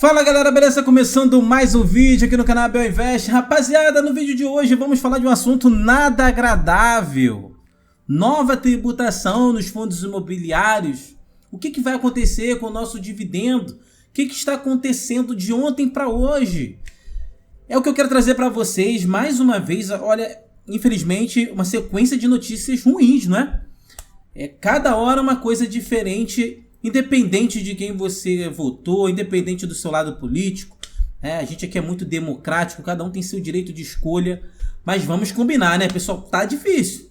Fala galera, beleza? Começando mais um vídeo aqui no canal Abel Invest. Rapaziada, no vídeo de hoje vamos falar de um assunto nada agradável. Nova tributação nos fundos imobiliários. O que vai acontecer com o nosso dividendo? O que está acontecendo de ontem para hoje? É o que eu quero trazer para vocês mais uma vez. Olha, infelizmente, uma sequência de notícias ruins, não é? Cada hora uma coisa diferente. Independente de quem você votou, independente do seu lado político, a gente aqui é muito democrático, cada um tem seu direito de escolha, mas vamos combinar, né, pessoal? Tá difícil.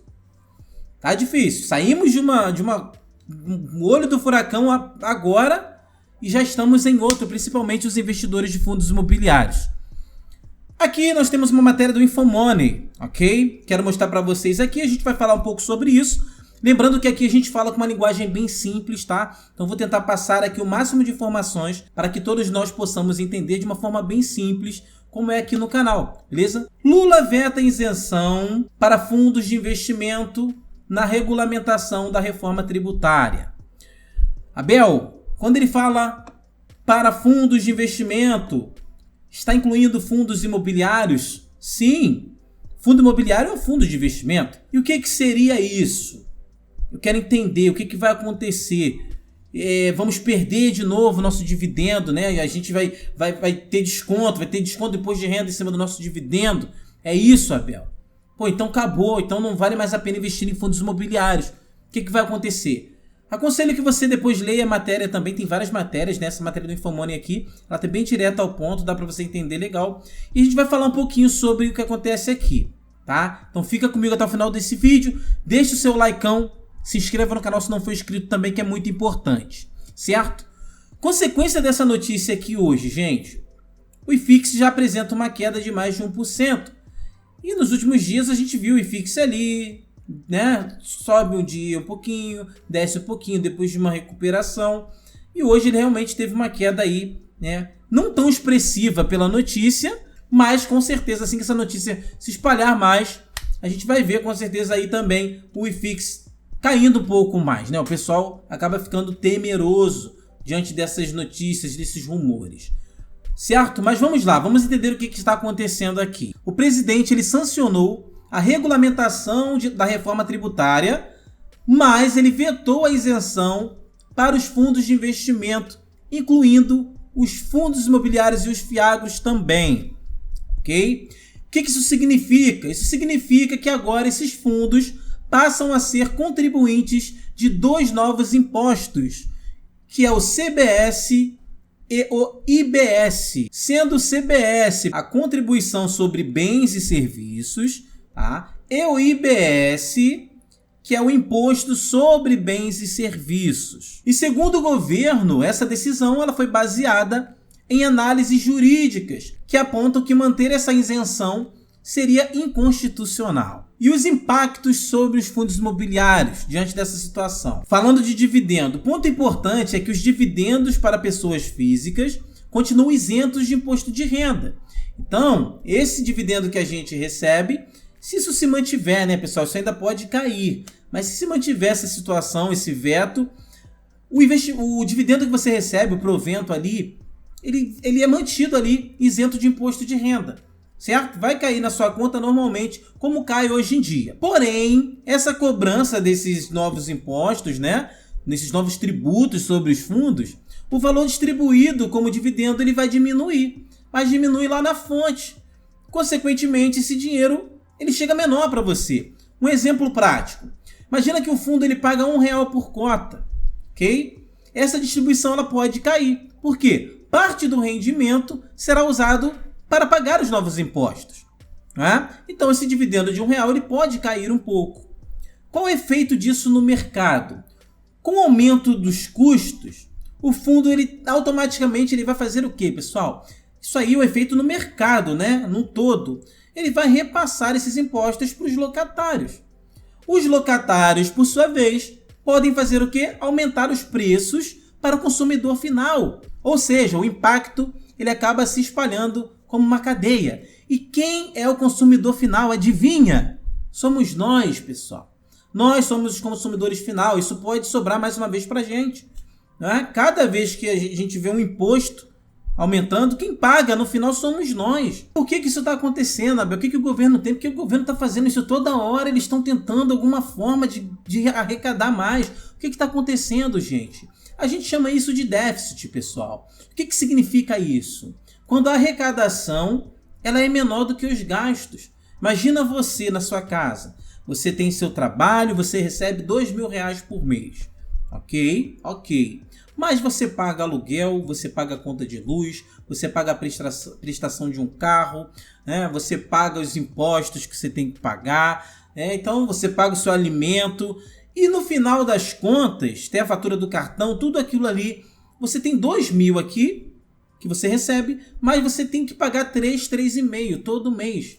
Tá difícil. Saímos de um olho do furacão agora e já estamos em outro, principalmente os investidores de fundos imobiliários. Aqui nós temos uma matéria do Infomoney, ok? Quero mostrar para vocês aqui, a gente vai falar um pouco sobre isso. Lembrando que aqui a gente fala com uma linguagem bem simples, tá? Então vou tentar passar aqui o máximo de informações para que todos nós possamos entender de uma forma bem simples, como é aqui no canal, beleza? Lula veta isenção para fundos de investimento na regulamentação da reforma tributária. Abel, quando ele fala para fundos de investimento, está incluindo fundos imobiliários? Sim, fundo imobiliário é um fundo de investimento. E o que seria isso? Eu quero entender o que vai acontecer. Vamos perder de novo o nosso dividendo, né? E a gente vai ter desconto, vai ter desconto de imposto de renda em cima do nosso dividendo. É isso, Abel. Pô, então acabou, então não vale mais a pena investir em fundos imobiliários. O que vai acontecer? Aconselho que você depois leia a matéria também, tem várias matérias, né? Essa matéria do Infomoney aqui, ela tá bem direta ao ponto, dá para você entender legal. E a gente vai falar um pouquinho sobre o que acontece aqui, tá? Então fica comigo até o final desse vídeo, deixa o seu likeão, se inscreva no canal se não for inscrito também, que é muito importante, certo? Consequência dessa notícia aqui hoje, gente, o IFIX já apresenta uma queda de mais de 1%. E nos últimos dias a gente viu o IFIX ali, né? Sobe um dia um pouquinho, desce um pouquinho depois de uma recuperação. E hoje ele realmente teve uma queda aí, né? Não tão expressiva pela notícia, mas com certeza assim que essa notícia se espalhar mais, a gente vai ver com certeza aí também o IFIX caindo um pouco mais, né? O pessoal acaba ficando temeroso diante dessas notícias, desses rumores, certo? Mas vamos lá, vamos entender o que está acontecendo aqui. O presidente ele sancionou a regulamentação da reforma tributária, mas ele vetou a isenção para os fundos de investimento, incluindo os fundos imobiliários e os fiagros também, ok? O que isso significa? Isso significa que agora esses fundos passam a ser contribuintes de dois novos impostos, que é o CBS e o IBS, sendo o CBS a contribuição sobre bens e serviços, tá? E o IBS, que é o imposto sobre bens e serviços. E segundo o governo, essa decisão ela foi baseada em análises jurídicas que apontam que manter essa isenção seria inconstitucional. E os impactos sobre os fundos imobiliários diante dessa situação? Falando de dividendo, o ponto importante é que os dividendos para pessoas físicas continuam isentos de imposto de renda. Então, esse dividendo que a gente recebe, se isso se mantiver, né, pessoal, isso ainda pode cair. Mas se mantiver essa situação, esse veto, o dividendo que você recebe, o provento ali, ele é mantido ali isento de imposto de renda. Certo? Vai cair na sua conta normalmente, como cai hoje em dia. Porém, essa cobrança desses novos impostos, né, nesses novos tributos sobre os fundos, o valor distribuído como dividendo ele vai diminuir, mas diminui lá na fonte. Consequentemente, esse dinheiro ele chega menor para você. Um exemplo prático. Imagina que o fundo ele paga R$1 por cota, ok? Essa distribuição ela pode cair. Por quê? Parte do rendimento será usado para pagar os novos impostos, né? Então esse dividendo de R$1 ele pode cair um pouco. Qual o efeito disso no mercado? Com o aumento dos custos, o fundo ele automaticamente ele vai fazer o quê, pessoal? Isso aí é o efeito no mercado, né? No todo. Ele vai repassar esses impostos para os locatários. Os locatários, por sua vez, podem fazer o quê? Aumentar os preços para o consumidor final. Ou seja, o impacto ele acaba se espalhando como uma cadeia. E quem é o consumidor final? Adivinha? Somos nós, pessoal. Nós somos os consumidores final. Isso pode sobrar mais uma vez para a gente. né? Cada vez que a gente vê um imposto aumentando, quem paga no final somos nós. Por que isso está acontecendo, Abel? O que o governo tem? Porque o governo está fazendo isso toda hora, eles estão tentando alguma forma de arrecadar mais. O que está acontecendo, gente? A gente chama isso de déficit, pessoal. O que significa isso? Quando a arrecadação ela é menor do que os gastos. Imagina você na sua casa. Você tem seu trabalho, você recebe R$2.000 por mês. Ok? Ok. Mas você paga aluguel, você paga a conta de luz, você paga a prestação de um carro, né? Você paga os impostos que você tem que pagar, né? Então você paga o seu alimento e no final das contas, tem a fatura do cartão, tudo aquilo ali. Você tem 2.000 aqui que você recebe, mas você tem que pagar 3,5 todo mês.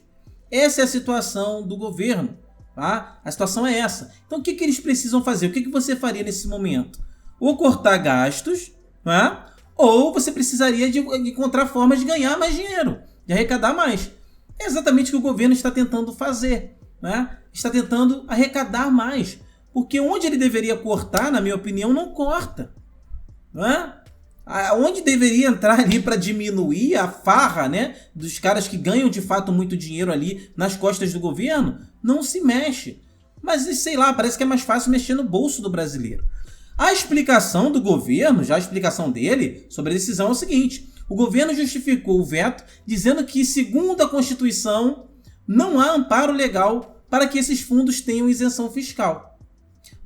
Essa é a situação do governo. Tá? A situação é essa. Então o que eles precisam fazer? O que você faria nesse momento? Ou cortar gastos, né? Ou você precisaria de encontrar formas de ganhar mais dinheiro, de arrecadar mais. É exatamente o que o governo está tentando fazer, né? Está tentando arrecadar mais. Porque onde ele deveria cortar, na minha opinião, não corta. Né? Onde deveria entrar ali para diminuir a farra, né, dos caras que ganham de fato muito dinheiro ali nas costas do governo, não se mexe. Mas sei lá, parece que é mais fácil mexer no bolso do brasileiro. A explicação do governo, já a explicação dele sobre a decisão é o seguinte: o governo justificou o veto dizendo que, segundo a Constituição, não há amparo legal para que esses fundos tenham isenção fiscal.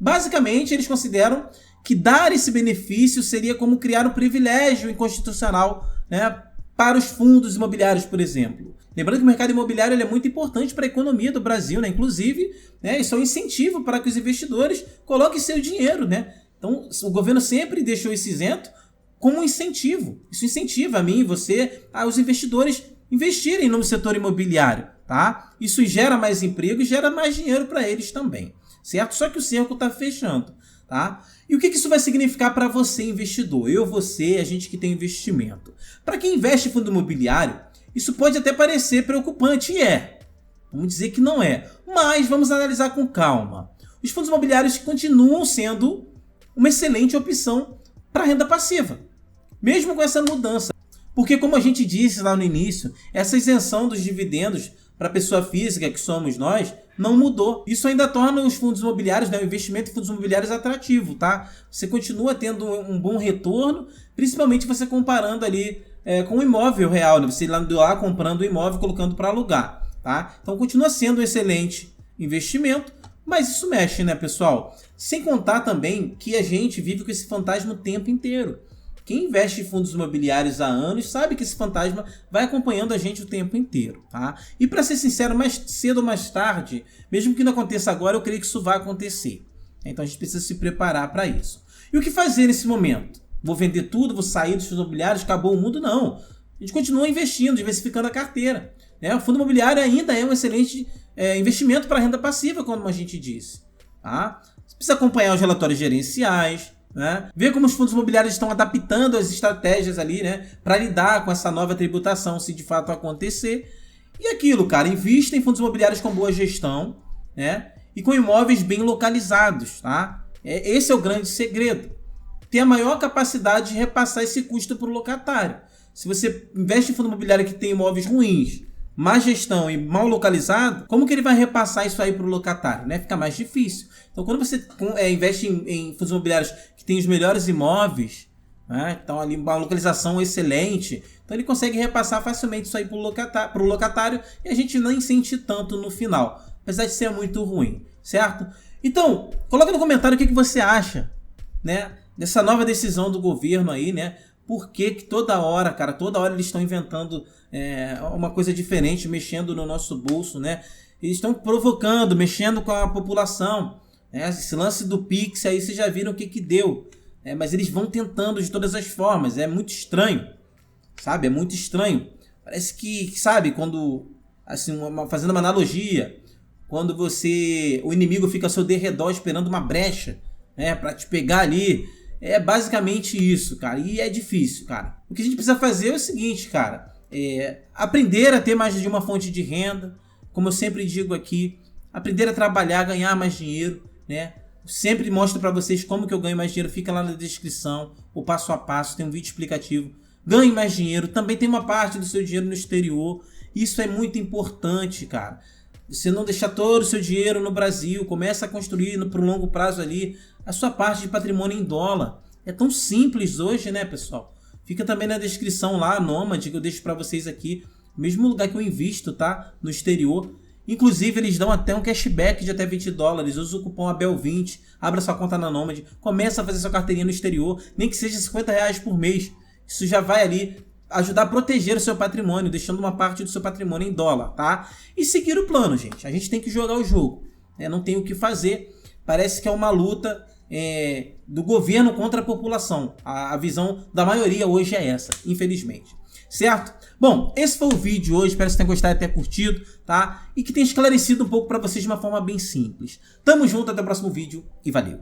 Basicamente, eles consideram que dar esse benefício seria como criar um privilégio inconstitucional, né, para os fundos imobiliários, por exemplo. Lembrando que o mercado imobiliário ele é muito importante para a economia do Brasil, né? Inclusive, né, isso é um incentivo para que os investidores coloquem seu dinheiro, né? Então, o governo sempre deixou isso isento como um incentivo. Isso incentiva a mim e você, os investidores investirem no setor imobiliário, tá? Isso gera mais emprego e gera mais dinheiro para eles também, certo? Só que o cerco está fechando, tá? E o que isso vai significar para você, investidor? Eu, você, a gente que tem investimento. Para quem investe em fundo imobiliário, isso pode até parecer preocupante, e é. Vamos dizer que não é. Mas vamos analisar com calma. Os fundos imobiliários continuam sendo uma excelente opção para renda passiva, mesmo com essa mudança. Porque, como a gente disse lá no início, essa isenção dos dividendos para a pessoa física, que somos nós, não mudou. Isso ainda torna os fundos imobiliários, né, o investimento em fundos imobiliários atrativo, tá? Você continua tendo um bom retorno, principalmente você comparando ali com o imóvel real, né? Você lá comprando o imóvel, colocando para alugar, tá? Então continua sendo um excelente investimento, mas isso mexe, né, pessoal? Sem contar também que a gente vive com esse fantasma o tempo inteiro. Quem investe em fundos imobiliários há anos sabe que esse fantasma vai acompanhando a gente o tempo inteiro, tá? E para ser sincero, mais cedo ou mais tarde, mesmo que não aconteça agora, eu creio que isso vai acontecer. Então a gente precisa se preparar para isso. E o que fazer nesse momento? Vou vender tudo, vou sair dos fundos imobiliários, acabou o mundo? Não. A gente continua investindo, diversificando a carteira, né? O fundo imobiliário ainda é um excelente investimento para renda passiva, como a gente disse, tá? Você precisa acompanhar os relatórios gerenciais, né? Ver como os fundos imobiliários estão adaptando as estratégias ali, né, para lidar com essa nova tributação, se de fato acontecer. E aquilo, cara, invista em fundos imobiliários com boa gestão, né, e com imóveis bem localizados, tá? Esse é o grande segredo. Ter a maior capacidade de repassar esse custo para o locatário. Se você investe em fundo imobiliário que tem imóveis ruins, má gestão e mal localizado, como que ele vai repassar isso aí para o locatário, né? Fica mais difícil. Então, quando você investe em fundos imobiliários que tem os melhores imóveis, né? Então ali uma localização excelente, então ele consegue repassar facilmente isso aí para o locatário e a gente nem sente tanto no final, apesar de ser muito ruim, certo? Então, coloca no comentário o que você acha, né, dessa nova decisão do governo aí, né? Por que toda hora, cara, toda hora eles estão inventando uma coisa diferente, mexendo no nosso bolso, né? Eles estão provocando, mexendo com a população, né? Esse lance do Pix aí, vocês já viram o que deu, né? Mas eles vão tentando de todas as formas, é muito estranho, sabe? É muito estranho. Parece que, sabe, quando, assim, fazendo uma analogia, quando o inimigo fica ao seu derredor esperando uma brecha, né, para te pegar ali. É basicamente isso, cara. E é difícil, cara. O que a gente precisa fazer é o seguinte, cara. Aprender a ter mais de uma fonte de renda. Como eu sempre digo aqui. Aprender a trabalhar, ganhar mais dinheiro, né? Sempre mostro para vocês como que eu ganho mais dinheiro. Fica lá na descrição, o passo a passo, tem um vídeo explicativo. Ganhe mais dinheiro, também tem uma parte do seu dinheiro no exterior. Isso é muito importante, cara. Você não deixar todo o seu dinheiro no Brasil, começa a construir para o longo prazo ali a sua parte de patrimônio em dólar. É tão simples hoje, né, pessoal? Fica também na descrição lá, a Nômade, que eu deixo para vocês aqui. Mesmo lugar que eu invisto, tá? No exterior. Inclusive, eles dão até um cashback de até $20. Usa o cupom ABEL20, abra sua conta na Nômade, começa a fazer sua carteirinha no exterior, nem que seja R$50 por mês. Isso já vai ali ajudar a proteger o seu patrimônio, deixando uma parte do seu patrimônio em dólar, tá? E seguir o plano, gente. A gente tem que jogar o jogo, né? Não tem o que fazer. Parece que é uma luta do governo contra a população. A visão da maioria hoje é essa, infelizmente. Certo? Bom, esse foi o vídeo de hoje, espero que vocês tenham gostado e tenham curtido, tá? E que tenha esclarecido um pouco para vocês de uma forma bem simples. Tamo junto, até o próximo vídeo e valeu!